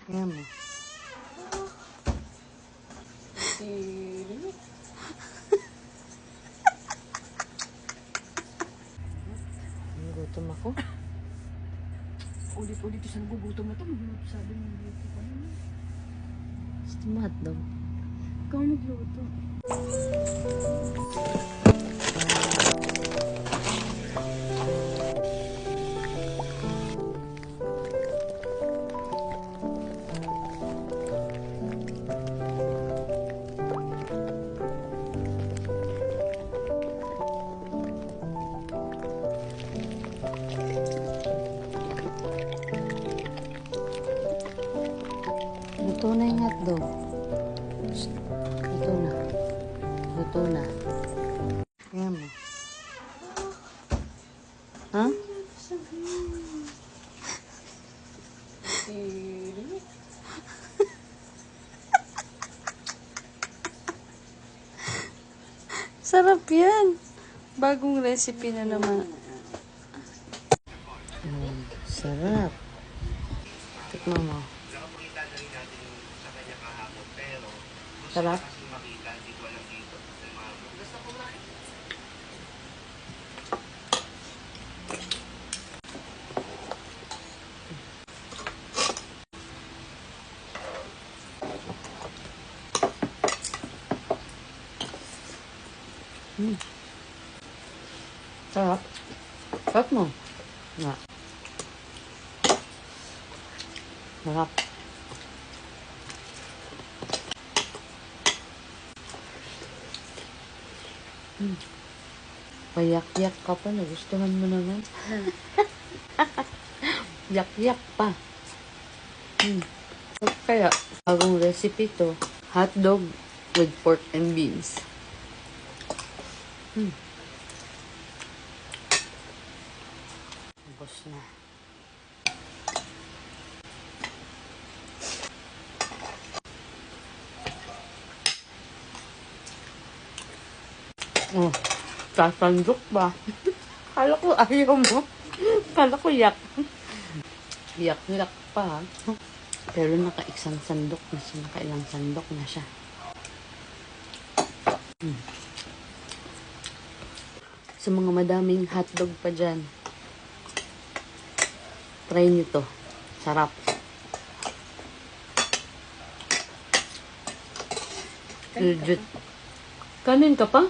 Ayan mo. Gutom ako. Ulit-ulit yung nagugutom na ito. Sabi mo dito pa naman. Gusto mo hotdog? Ikaw nagluto. Luto na yung hotdog. Luto na. Luto na. Ayan mo. Ha? Sarap yan. Bagong recipe na naman. Sarap. Tikman mo. Sarap. Sarap. Sarap mo. Nga. Sarap. Payak-yak ka pa. Nagustuhan mo naman. Yak-yak pa. Kaya, bagong recipe to. Hotdog with pork and beans. Ubos na. Oh, sasandok ba? Kala ko ayaw mo. Kala ko yak. Yak-yak pa. Pero naka-isang sandok na siya. Naka-ilang sandok na siya. Sa mga madaming hotdog pa dyan, try nyo to. Sarap. Legit. Kanin ka pa?